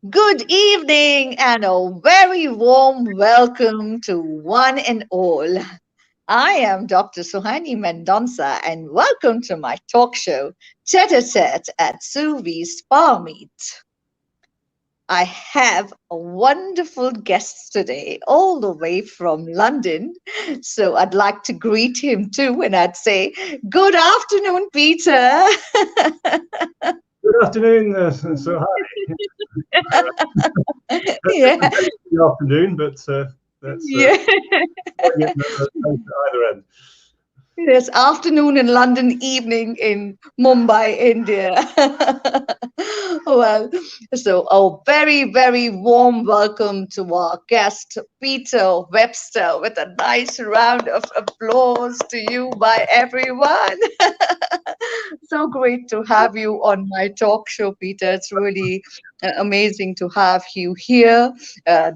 Good evening and a very warm welcome to one and all. I am Dr. Suhani Mendonça and welcome to my talk show, Tete at Suvees Spa Meet. I have a wonderful guest today, all the way from London. So I'd like to greet him too, and I'd say, good afternoon, Peter. Good afternoon, so hi. That's Yeah, the afternoon, but that's yeah. either end. Yes, afternoon in London, evening in Mumbai, India. Well, so a very, very warm welcome to our guest, Peter Webster, with a nice round of applause to you by everyone. So great to have you on my talk show, Peter. It's really amazing to have you here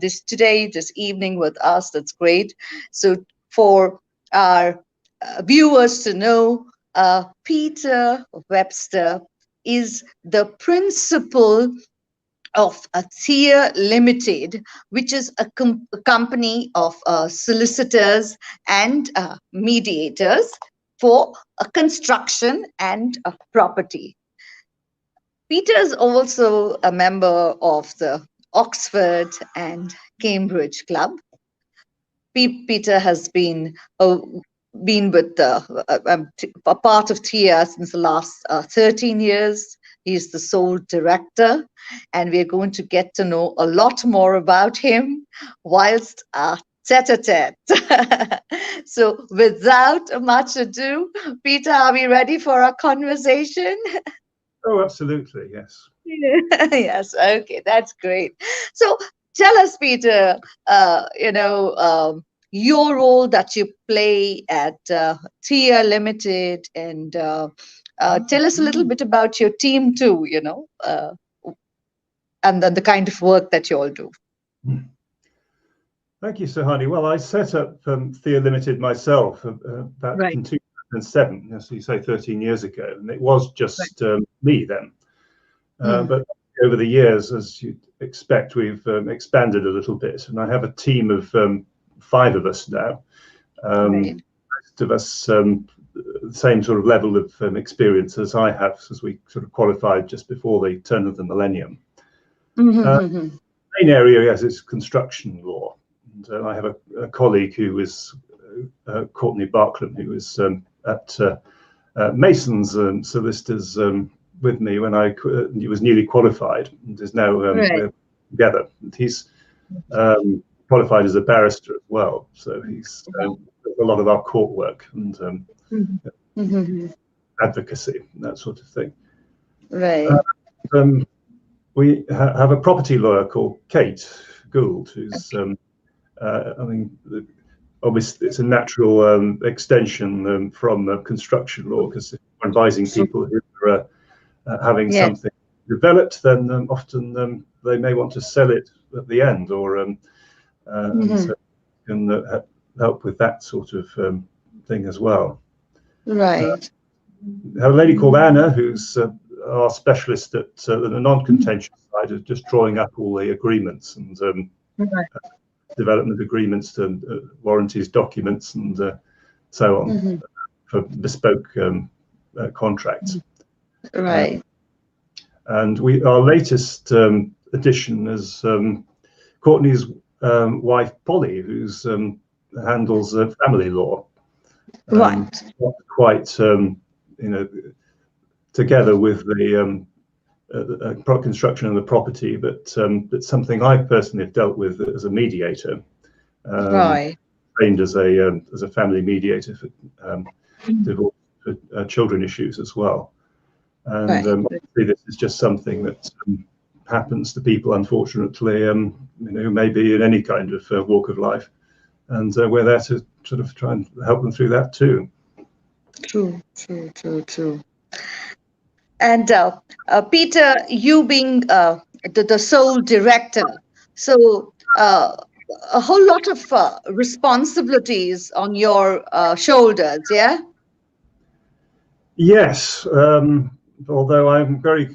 this evening with us. That's great. So for our viewers to know, Peter Webster is the principal of a Tier Limited, which is a company of solicitors and mediators for construction and property. Peter is also a member of the Oxford and Cambridge Club. Peter has been with a part of TIA since the last 13 years. He's the sole director, and we're going to get to know a lot more about him whilst tete-a-tete. So without much ado, Peter, are we ready for our conversation? Oh, absolutely, yes. Yes, okay, that's great. So tell us, Peter, your role that you play at TIA Limited, and tell us a little bit about your team too, and then the kind of work that you all do. Thank you, Sohani. Well, I set up Thea Limited myself back Right. in 2007, as you say, 13 years ago, and it was just me then. But over the years, as you'd expect, we've expanded a little bit, and I have a team of 5 of us now. Right. Most of us the same sort of level of experience as I have, as we sort of qualified just before the turn of the millennium. Mm-hmm. Main area, yes, is construction law. And I have a colleague who is Courtney Barkland, who was at Mason's solicitors with me when he was newly qualified, and is now Right. we're together. And he's qualified as a barrister as well, so he's does a lot of our court work and Mm-hmm. advocacy, that sort of thing. Right. We have a property lawyer called Kate Gould, who's I mean, obviously it's a natural extension from construction law, because if we're advising people who are having Yes. something developed, then often they may want to sell it at the end, or and Mm-hmm. so can help with that sort of thing as well. Right. We have a lady called Anna, who's our specialist at the non-contentious side of just drawing up all the agreements and Right. development agreements to warranties documents and so on Mm-hmm. for bespoke contracts. Right. And our latest addition is Courtney's wife Polly, who's handles family law. Right. Not quite, together with the construction of the property, but something I personally have dealt with as a mediator, Right. trained as a family mediator for divorce, for children issues as well. And Right. obviously this is just something that happens to people, unfortunately, who may be in any kind of walk of life, and we're there to sort of try and help them through that too. True, true, true, true. And Peter, you being the sole director, so a whole lot of responsibilities on your shoulders, yeah? Yes, although I'm very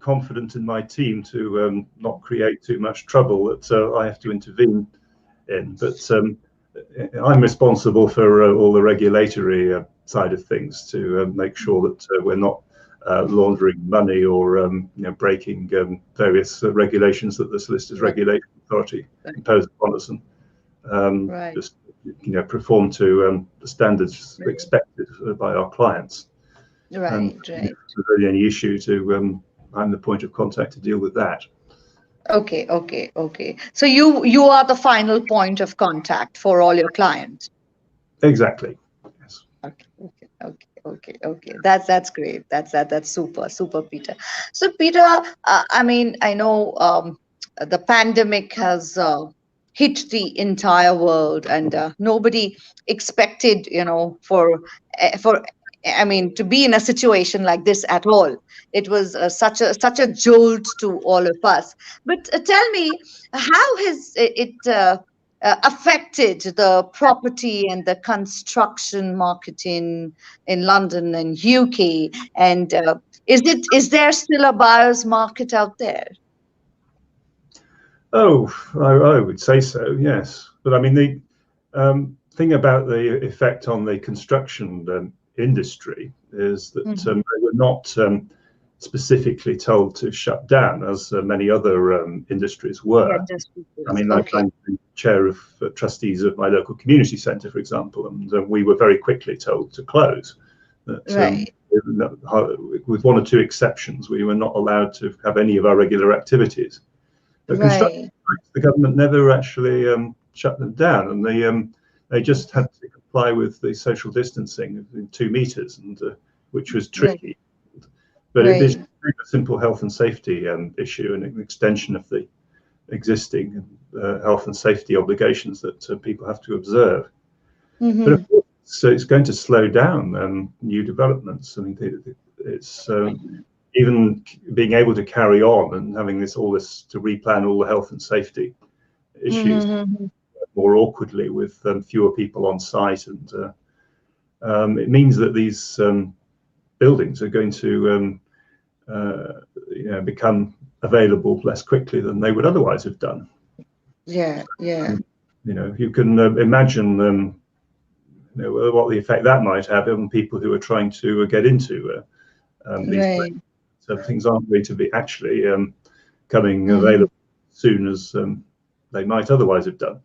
confident in my team to not create too much trouble that I have to intervene in. But I'm responsible for all the regulatory side of things to make sure that we're not laundering money or breaking various regulations that the Solicitors Regulation Authority imposes upon us, and just perform to the standards expected by our clients. And if there's really any issue, I'm the point of contact to deal with that. Okay. So you are the final point of contact for all your clients. Exactly. Yes. Okay. That's great. That's super, Peter. So Peter, I mean, I know the pandemic has hit the entire world, and nobody expected, for I mean, to be in a situation like this at all. It was such a jolt to all of us. But tell me, how has it affected the property and the construction market in London and UK? And is there still a buyer's market out there? Oh, I would say so, yes. But I mean, the thing about the effect on the construction industry is that they were not specifically told to shut down, as many other industries were. I mean, I'm the chair of trustees of my local community centre, for example, and we were very quickly told to close. That, with one or two exceptions, we were not allowed to have any of our regular activities. The construction sites, the government never actually shut them down, and they just had to comply with the social distancing in 2 meters, and which was tricky. But it is a simple health and safety issue, and an extension of the existing health and safety obligations that people have to observe. But of course, so it's going to slow down new developments. I mean, it's even being able to carry on and having all this to replan all the health and safety issues more awkwardly with fewer people on site, and it means that these buildings are going to become available less quickly than they would otherwise have done. You can imagine what the effect that might have on people who are trying to get into these places. So things aren't going to be actually coming available as soon as they might otherwise have done.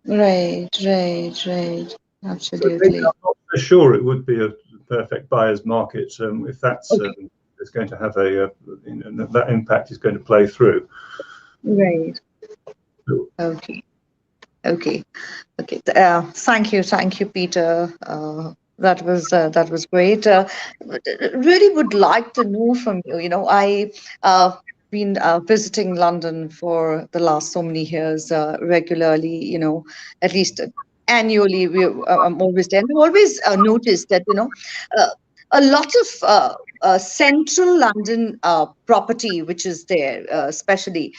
Right. Absolutely. So I'm not so sure it would be a perfect buyer's market if that's is going to have that impact is going to play through. Right. Okay. Thank you, Peter. That was great. Really would like to know from you. I been visiting London for the last so many years regularly. At least annually. I'm always there. And I've always noticed that a lot of central London property, which is there, especially,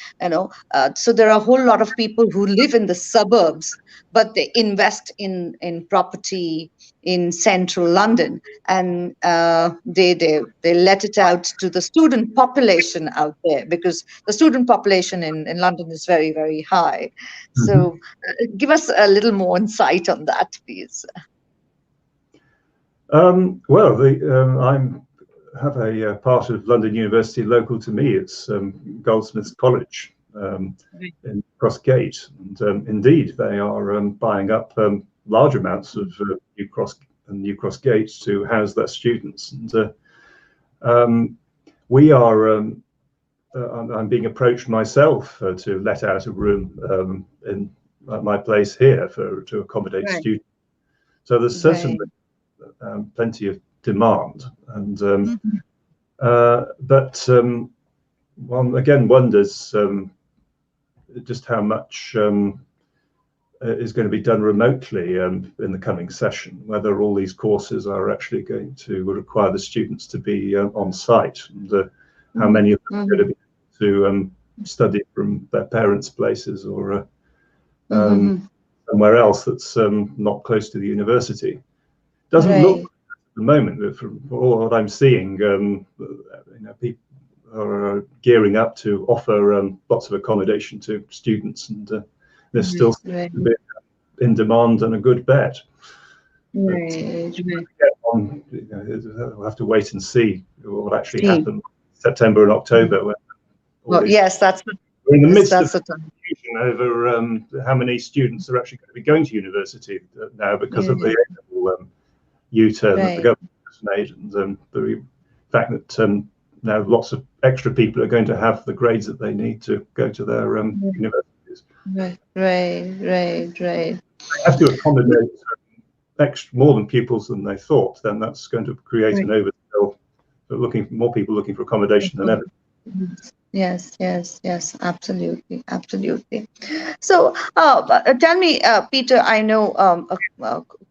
so there are a whole lot of people who live in the suburbs, but they invest in property in central London, and they let it out to the student population out there, because the student population in London is very, very high. So give us a little more insight on that, please. Well, I have a part of London University local to me. It's Goldsmiths College in Crossgate, and indeed they are buying up large amounts of New Crossgate to house their students. And we are. I'm being approached myself to let out a room in my place here to accommodate students. So there's certainly plenty of demand, and but one again wonders just how much is going to be done remotely in the coming session, whether all these courses are actually going to require the students to be on site, and how many of them are going to be able to study from their parents' places or somewhere else that's not close to the university. Doesn't look at the moment, from all what I'm seeing, are gearing up to offer lots of accommodation to students, and there's still a bit in demand and a good bet. But we'll have to wait and see what will actually happen September and October. Well, yes, we're in the midst of confusion over how many students are actually going to be going to university now because of the U-turn that the government has made, and the fact that now lots of extra people are going to have the grades that they need to go to their universities. Right. They have to accommodate more than pupils than they thought. Then that's going to create an overspill. More people looking for accommodation than ever. Yes, absolutely. So, tell me, Peter, I know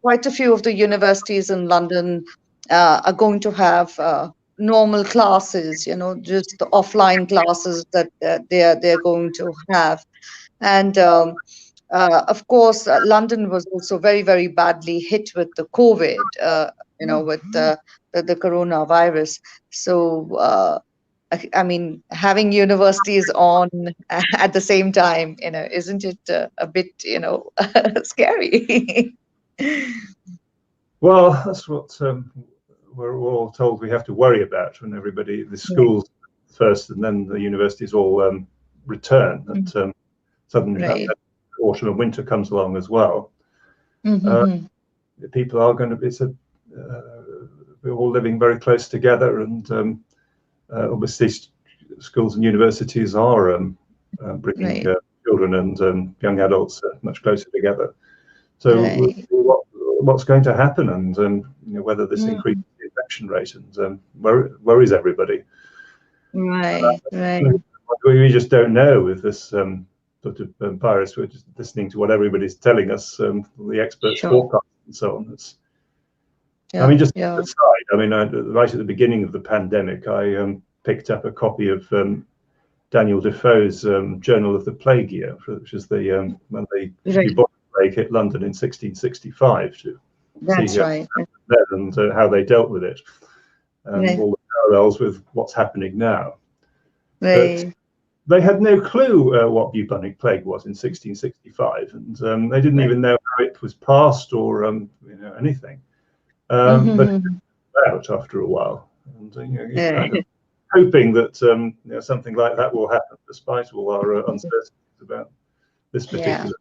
quite a few of the universities in London are going to have normal classes, just the offline classes that they're going to have. And of course, London was also very, very badly hit with the COVID, with the coronavirus. So, I mean, having universities on at the same time, isn't it a bit, scary? Well, that's what we're all told we have to worry about when the schools first and then the universities all return. That suddenly autumn and winter comes along as well. People are going to we're all living very close together, and obviously schools and universities are bringing children and young adults much closer together. So what's going to happen, and whether this increases the infection rate, and worries everybody. We just don't know with this sort of virus. We're just listening to what everybody's telling us, the experts' forecasts and so on. I mean, just aside, I mean, right at the beginning of the pandemic, I picked up a copy of Daniel Defoe's Journal of the Plague Year, which is the when the bubonic plague hit London in 1665, to see and how they dealt with it, and all the parallels with what's happening now. But they had no clue what bubonic plague was in 1665, and they didn't even know how it was passed or anything. But it came out after a while, and you're kind of hoping that something like that will happen, despite all our uncertainties about this particular.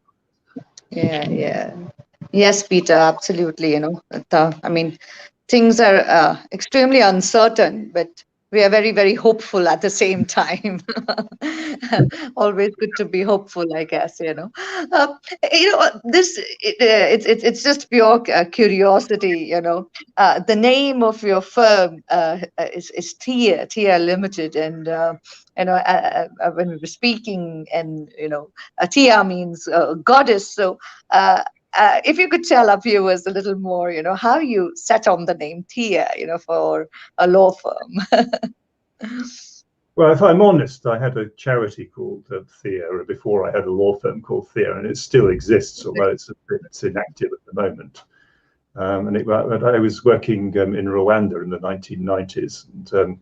Yes, Peter, absolutely. I mean, things are extremely uncertain, but we are very, very hopeful at the same time. Always good to be hopeful, I guess. It's just pure curiosity. The name of your firm is Tete Limited, and when we were speaking, and Tia means goddess. So. If you could tell our viewers a little more, how you set on the name Tia, for a law firm. Well, if I'm honest, I had a charity called Thea before I had a law firm called Thea, and it still exists, although it's a bit inactive at the moment. And I was working in Rwanda in the 1990s, and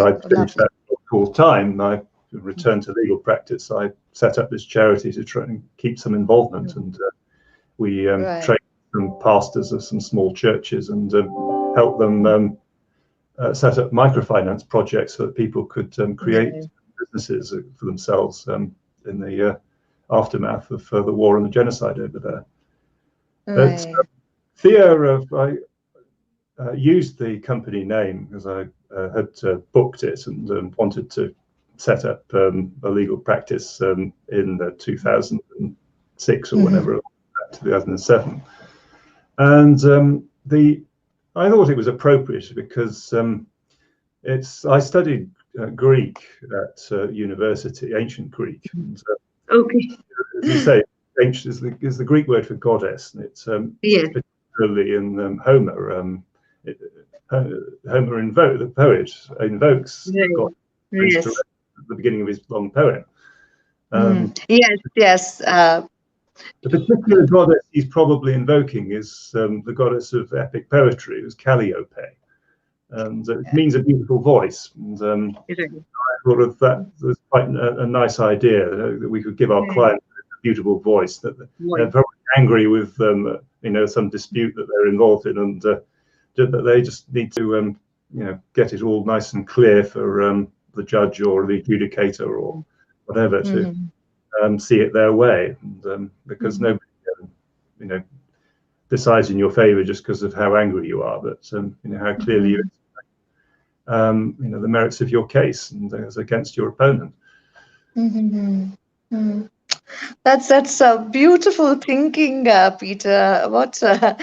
I finished that full time. I returned to legal practice. I set up this charity to try and keep some involvement, and we trained some pastors of some small churches and helped them set up microfinance projects so that people could create businesses for themselves in the aftermath of the war and the genocide over there. But Thea, I used the company name because I had booked it and wanted to set up a legal practice in 2006 or whenever, 2007. And I thought it was appropriate because I studied Greek at university, ancient Greek. And, as you say, ancient is the Greek word for goddess, and it's particularly in Homer. Homer the poet invokes God at the beginning of his long poem. Yes. The particular goddess he's probably invoking is the goddess of epic poetry, who's Calliope. and it means a beautiful voice. And It is. I thought of that was quite a nice idea, that we could give our Yeah. clients a beautiful voice. That they're Voice. very angry with some dispute that they're involved in, and that they just need to get it all nice and clear for the judge or the adjudicator or whatever to Mhm. see it their way, and because Mhm. nobody you know decides in your favor just because of how angry you are, but how clearly you Mhm. the merits of your case and as against your opponent. Mhm. Mhm. That's a beautiful thinking, Peter. What a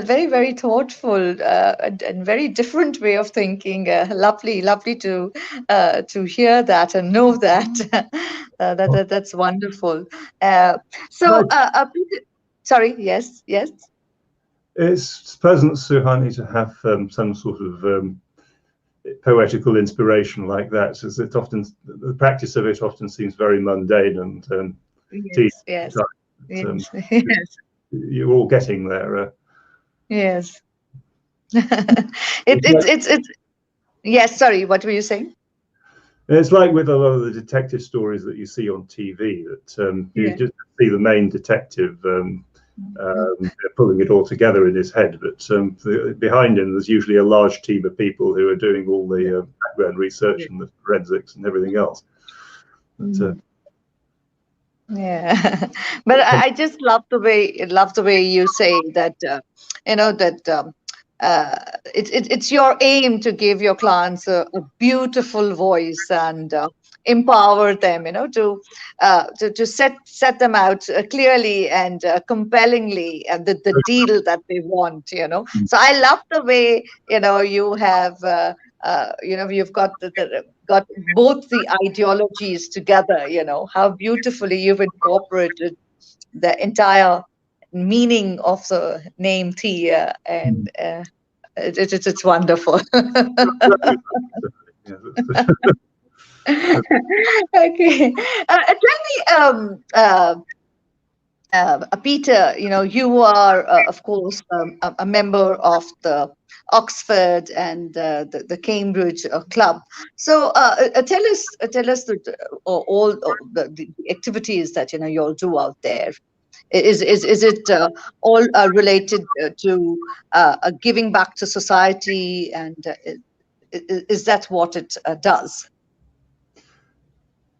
very, very thoughtful and very different way of thinking. Lovely, lovely to hear that and know that. That's wonderful. Uh, so, Right. Peter, sorry, yes, yes. It's pleasant, Suhani, to have some sort of poetical inspiration like that, as it often the practice of it often seems very mundane and tedious. Yes, yes, But, yes, yes, you're all getting there. yes. It's like, It's yes. Sorry, what were you saying? it's like with a lot of the detective stories that you see on TV, that you Yeah. just see the main detective Mhm. pulling it all together in his head, but behind him there's usually a large team of people who are doing all the background research Yeah. and the forensics and everything else. But, Mhm. Yeah, but I just love the way you say that that it's your aim to give your clients a beautiful voice and empower them, to set them out clearly and compellingly, and the deal that they want, So I love the way you have. You've got both the ideologies together, how beautifully you've incorporated the entire meaning of the name Thea, and it's wonderful. Okay. Tell me, Peter, you are, of course, a member of the Oxford and the Cambridge Club. So, tell us all the activities that you all do out there. Is it all related to giving back to society, and is that what it does?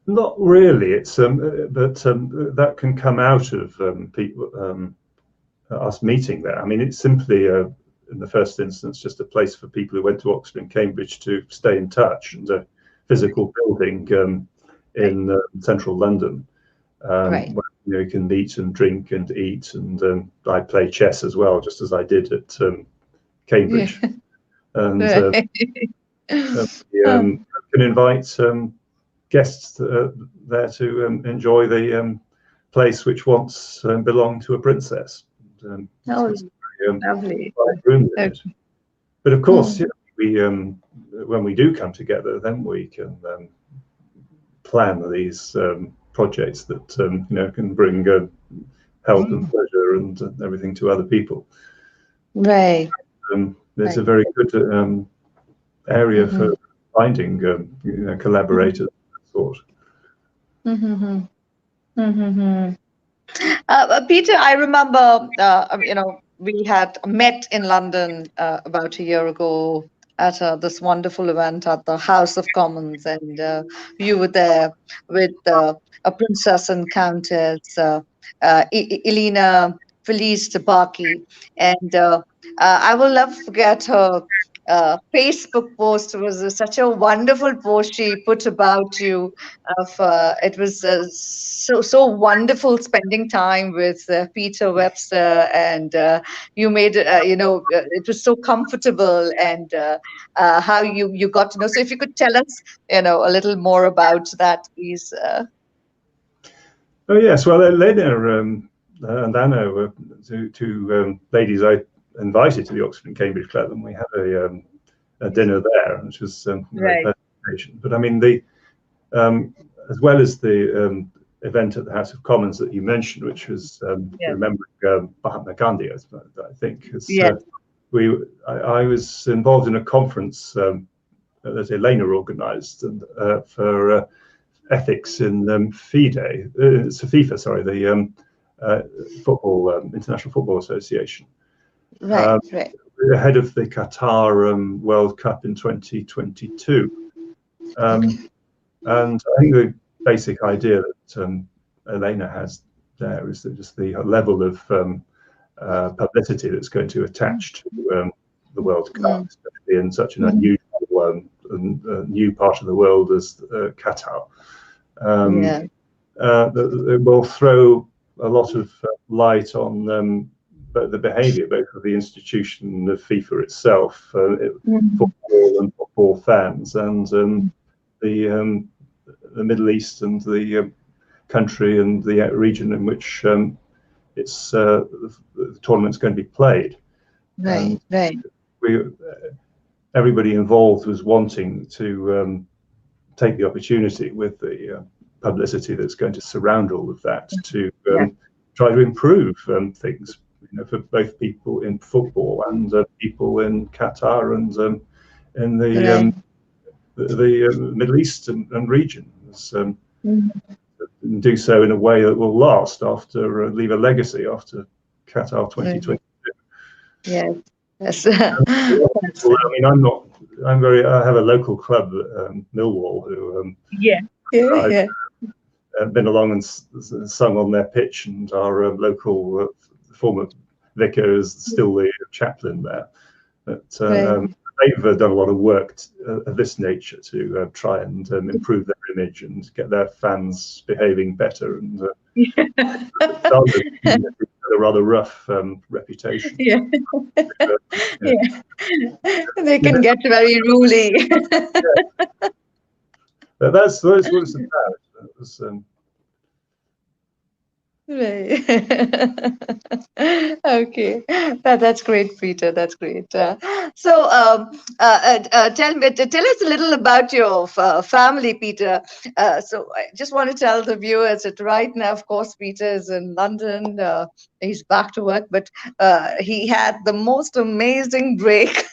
Not really. It's but that can come out of people us meeting there. I mean, it's simply in the first instance just a place for people who went to Oxford and Cambridge to stay in touch, and a physical building Right, in central London, right. where you can meet and drink and eat, and I play chess as well, just as I did at Yeah. Cambridge, and Right. we Um, can invite guests there to enjoy the place which once belonged to a princess. It's oh, got some very, lovely. private rooms in Okay. it. But of course, Hmm. we when we do come together, then we can plan these projects that can bring help and pleasure and everything to other people. Right, There's a right. very good area for Mm-hmm. finding collaborators of that sort. Mm-hmm. Mm-hmm. Peter, I remember, we had met in London about a year ago at this wonderful event at the House of Commons, and you were there with a princess and countess, Elena Felice Tabaki, and I will never forget her. Facebook post was such a wonderful post she put about you. Of It was so wonderful spending time with Peter Webster, and you made it was so comfortable, and how you got to know. So if you could tell us, a little more about that, please. Oh yes, well, Elena and Anna were two ladies I invited to the Oxford and Cambridge Club, and we had a dinner there, which was a very Right. pleasant occasion. But I mean, the as well as the event at the House of Commons that you mentioned, which was Yes. remembering Mahatma Gandhi, I think, Yes. I was involved in a conference that Elena organised and for ethics in FIFA, sorry, the football International Football Association. Right, right. Ahead of the Qatar World Cup in 2022. And I think the basic idea that Elena has there is that just the level of publicity that's going to attach to the World Cup, especially in such an unusual new part of the world as Qatar. It will throw a lot of light on the behaviour both of the institution of FIFA itself, football and football fans, and the Middle East and the country and the region in which it's the tournament's going to be played. Right, right. Everybody involved was wanting to take the opportunity with the publicity that's going to surround all of that to try to improve things, for both people in football and people in Qatar and in the Middle East and region. And do so in a way that will last after, leave a legacy after Qatar 2022. Yes. Yes. I mean, I have a local club, Millwall, who I've been along and sung on their pitch, and our local former vicar is still the chaplain there. But they've done a lot of work of this nature to try and improve their image and get their fans behaving better, and a rather rough reputation. They can get very ruly. But that's what it's about. Right. Okay, that's great, Peter. That's great. Tell us a little about your family, Peter. So I just want to tell the viewers that right now, of course, Peter is in London. He's back to work, but he had the most amazing break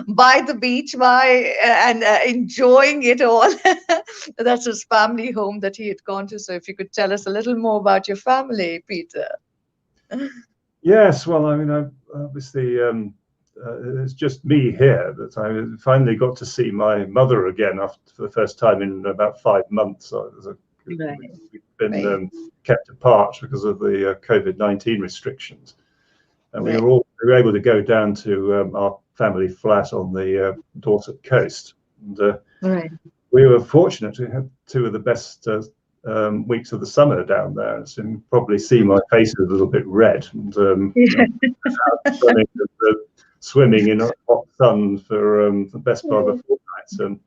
by the beach, and enjoying it all. That's his family home that he had gone to. So if you could tell us a little more about your family, Peter. Yes, well, I mean, obviously, it's just me here, but I finally got to see my mother again for the first time in about 5 months. We've been kept apart because of the COVID-19 restrictions, and we were able to go down to our family flat on the Dorset coast, and we were fortunate to have 2 of the best weeks of the summer down there. So you can probably see my face is a little bit red, and swimming in hot sun for the best part of a fortnight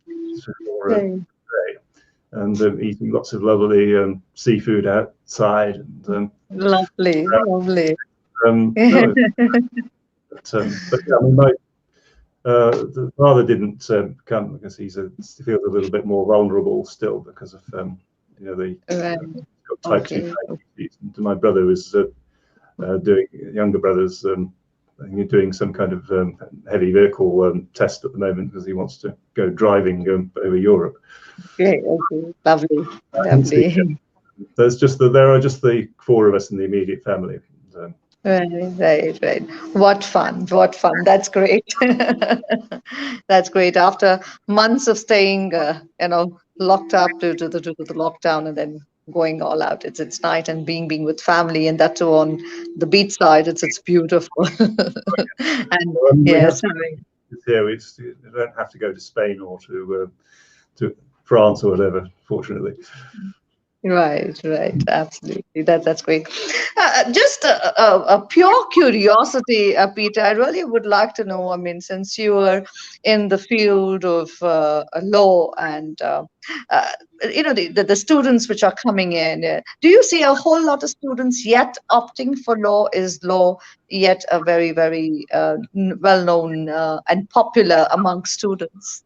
and eating lots of lovely seafood outside. And lovely. But I mean, the father didn't come because he feels a little bit more vulnerable still because of the type 2 diabetes. And my brother was younger brother's doing some kind of heavy vehicle test at the moment because he wants to go driving over Europe. Okay, lovely. There are just the 4 of us in the immediate family. Right. What fun. That's great. That's great. After months of staying, locked up due to the lockdown, and then going all out, it's nice, and being with family, and that too on the beach side. It's beautiful. And yes, here we don't have to go to Spain or to France or whatever, fortunately. Right, absolutely. That's great. Just a pure curiosity, Peter. I really would like to know. I mean, since you are in the field of law, and the students which are coming in, do you see a whole lot of students yet opting for law? Is law yet a very, very well-known and popular among students?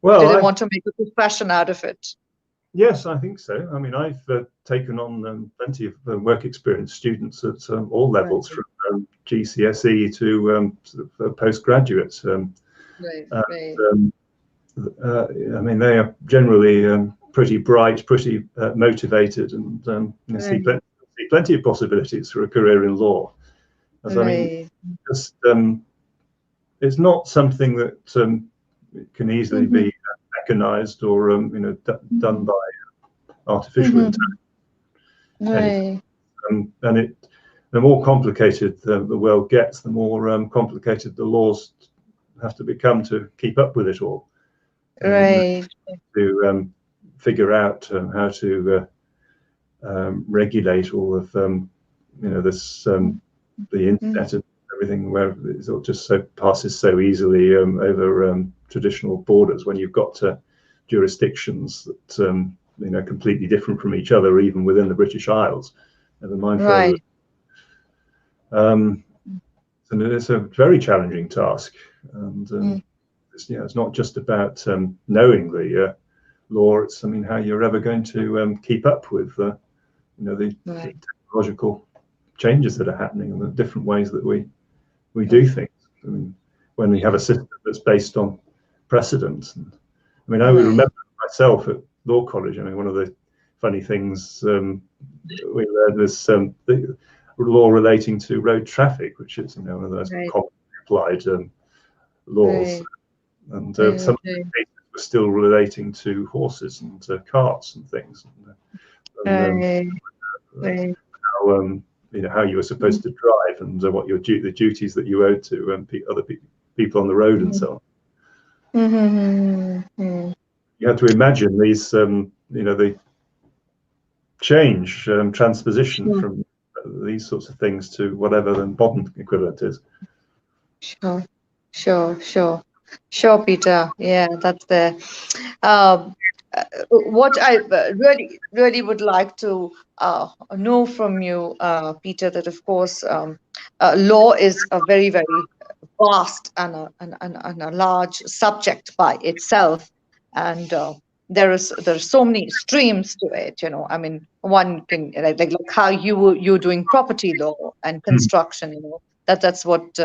Well, do they want to make a profession out of it? Yes, I think so. I mean, I've taken on plenty of work experience students at all levels, from GCSE to sort of postgraduate. Right, right. Um, I mean, they are generally pretty bright, pretty motivated, and you see Right, plenty of possibilities for a career in law. As I mean, right. just it's not something that can easily Mm-hmm. be mechanized or done by artificial Mm-hmm. intelligence. Right, And the more complicated the world gets, the more complicated the laws have to become to keep up with it all. I mean, right. to figure out how to regulate all of this the internet and everything, where it all just so passes so easily over traditional borders, when you've got jurisdictions that completely different from each other, even within the British Isles, never mind further. Right. And it's a very challenging task, and Mm. it's not just about knowing the law. It's, I mean, how you're ever going to keep up with the Right. technological changes that are happening and the different ways that we do Mm. things. I mean, when we have a system that's based on precedent. And, I mean, I would Right. remember myself at law college. I mean, one of the funny things we learned was the law relating to road traffic, which is one of those Right. commonly applied laws. Right. And Right. some of the cases were still relating to horses and carts and things. And Right. Right. how how you were supposed to drive, and what the duties that you owed to other people on the road and so on. Mm-hmm. You had to imagine these the change, transposition Sure. from these sorts of things to whatever the modern equivalent is. Sure. Sure. Sure. Sure, Peter. Yeah, that's there. Um, what I really, really would like to know from you, Peter, that of course, law is a very, very vast and a large subject by itself, and there's so many streams to it. I mean, one can like how you're doing property law and Mm. construction. That's what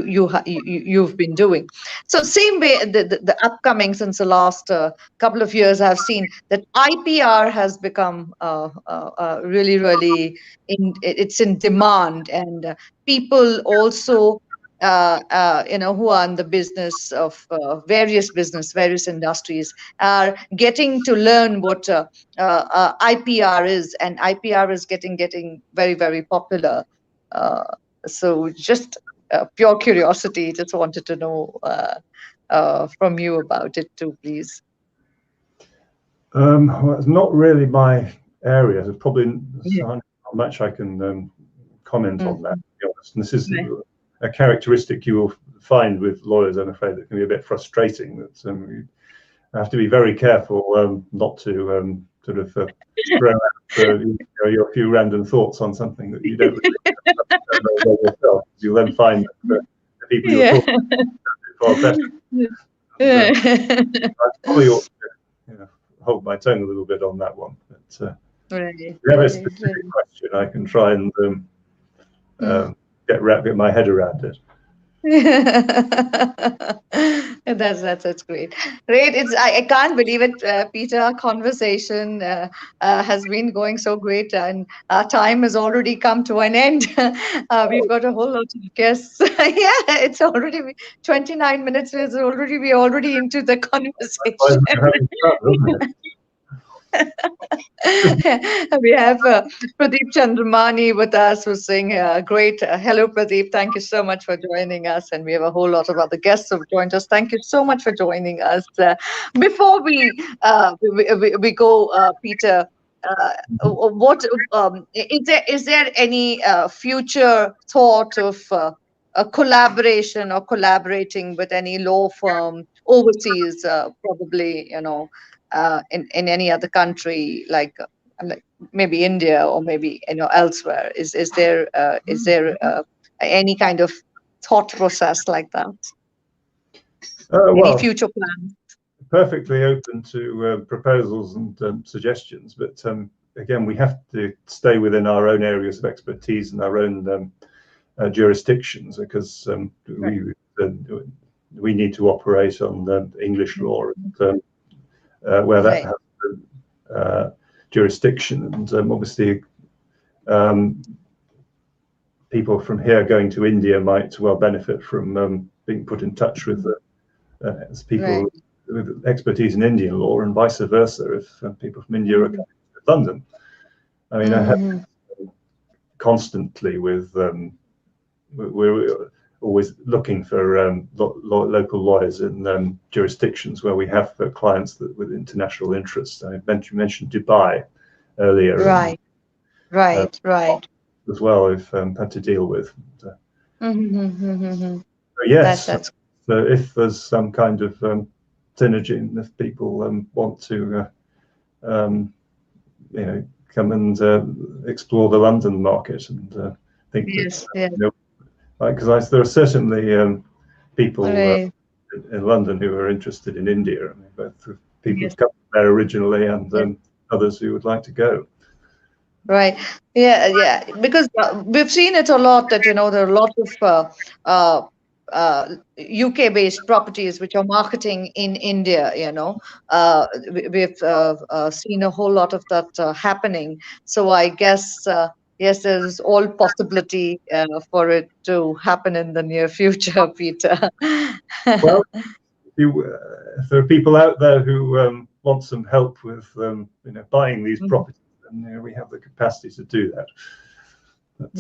you've been doing. So same way, the upcoming, since the last couple of years, I've seen that IPR has become really, really it's in demand, and people also, who are in the business of various industries, are getting to learn what IPR is, and IPR is getting very, very popular. Uh, so just pure curiosity, just wanted to know from you about it too, please. Well, it's not really my area. There's probably Yeah. not much I can comment on that, Mm. to be honest. And this is Right. a characteristic you will find with lawyers, I'm afraid, that can be a bit frustrating. That you have to be very careful not to sort of throw out your few random thoughts on something that you don't really know yourself. You'll then find that the people you're Yeah. talking to far better. And Yeah. I probably ought to hold my tongue a little bit on that one. But Right, if you have a right, specific question, I can try and right. get my head around it. That's great. Great. I can't believe it, Peter. Our conversation has been going so great, and our time has already come to an end. We've got a whole lot of guests. Yeah, it's already 29 minutes. We're already into the Likewise, conversation. we're having fun, isn't it? We have Pradeep Chandramani with us, who's saying, great. Hello, Pradeep. Thank you so much for joining us. And we have a whole lot of other guests who've joined us. Thank you so much for joining us. Before we go, Peter, what is there any future thought of a collaboration or collaborating with any law firm overseas, probably, in any other country, like maybe India or maybe elsewhere? Is there any kind of thought process like that? Any Well, future plans? perfectly open to proposals and suggestions, but again, we have to stay within our own areas of expertise and our own jurisdictions, because Right. we need to operate on the English law, and, where that Right. has jurisdiction, and obviously um, people from here going to India might well benefit from being put in touch with Right. people with expertise in Indian law, and vice versa if people from India are Mhm. coming to London. I mean, I have Mhm. constantly with we're always looking for local lawyers in jurisdictions where we have clients with international interests. I mentioned Dubai earlier, and Right. Right. Right. as well I've had to deal with. Mm-hmm. So That yes, that's so if there's some kind of synergy, and if people want to, um, come and explore the London market, and think that, yes, yes. because there are certainly people Right. in London who are interested in India. I mean, both people Yes. who've come there originally, and Yes. others who would like to go. Right. Yeah, yeah. Because we've seen it a lot that, there are a lot of uh, UK-based properties which are marketing in India, we've seen a whole lot of that happening. So I guess, yes, there's all possibility for it to happen in the near future, Peter. Well, if there are people out there who want some help with buying these properties, then we have the capacity to do that. But,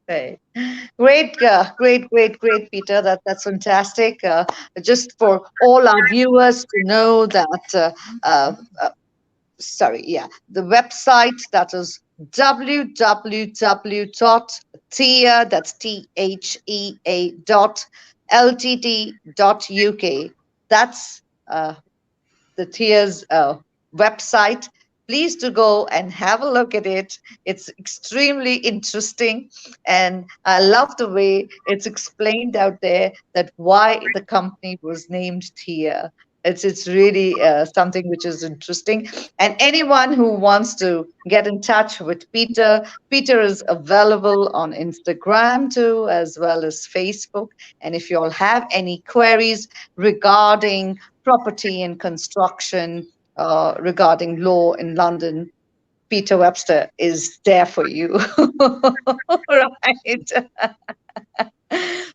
Right. Great, great, Peter. That's fantastic. Just for all our viewers to know that, uh, uh, sorry, yeah, the website that is www.thea, that's THEA .ltd.uk. That's the Tia's website. Please do go and have a look at it. It's extremely interesting, and I love the way it's explained out there that why the company was named Tia. It's really something which is interesting. And anyone who wants to get in touch with Peter, Peter is available on Instagram too, as well as Facebook. And if you all have any queries regarding property and construction, regarding law in London, Peter Webster is there for you. Right.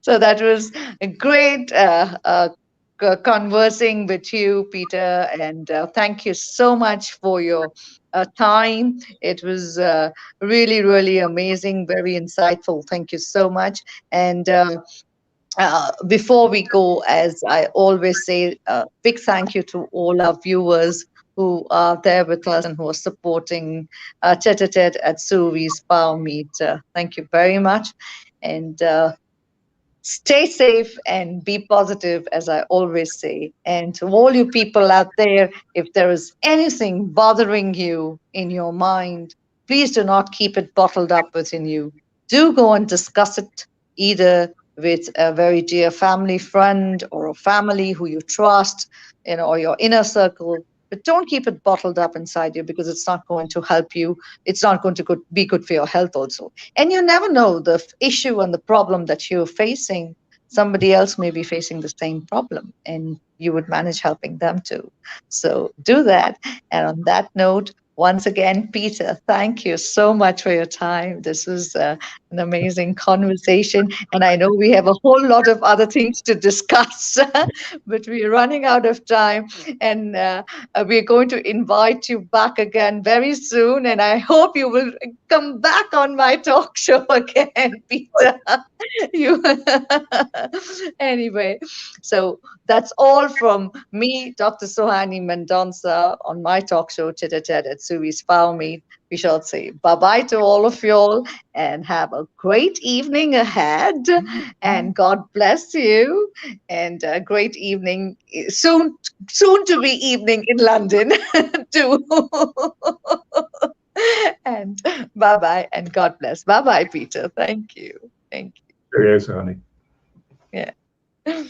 So that was a great conversing with you, Peter, and thank you so much for your time. It was really, really amazing, very insightful. Thank you so much. And before we go, as I always say, big thank you to all our viewers who are there with us and who are supporting Tete at Suvees Power Meet. Thank you very much. And stay safe and be positive, as I always say. And to all you people out there, if there is anything bothering you in your mind, please do not keep it bottled up within you. Do go and discuss it either with a very dear family friend or a family who you trust, or your inner circle. But don't keep it bottled up inside you, because it's not going to help you. It's not going to be good for your health also. And you never know the issue and the problem that you're facing. Somebody else may be facing the same problem, and you would manage helping them too. So do that. And on that note, once again, Peter, thank you so much for your time. This was an amazing conversation. And I know we have a whole lot of other things to discuss, but we're running out of time. And we're going to invite you back again very soon. And I hope you will come back on my talk show again, Peter. You anyway, so that's all from me, Dr. Sohani Mendonça, on my talk show Tete at Suvees Power Meet. We shall say bye bye to all of y'all and have a great evening ahead. And God bless you. And a great evening soon to be evening in London too. And bye bye and God bless. Bye bye, Peter. Thank you. Thank Cheerio, honey. you. Yeah.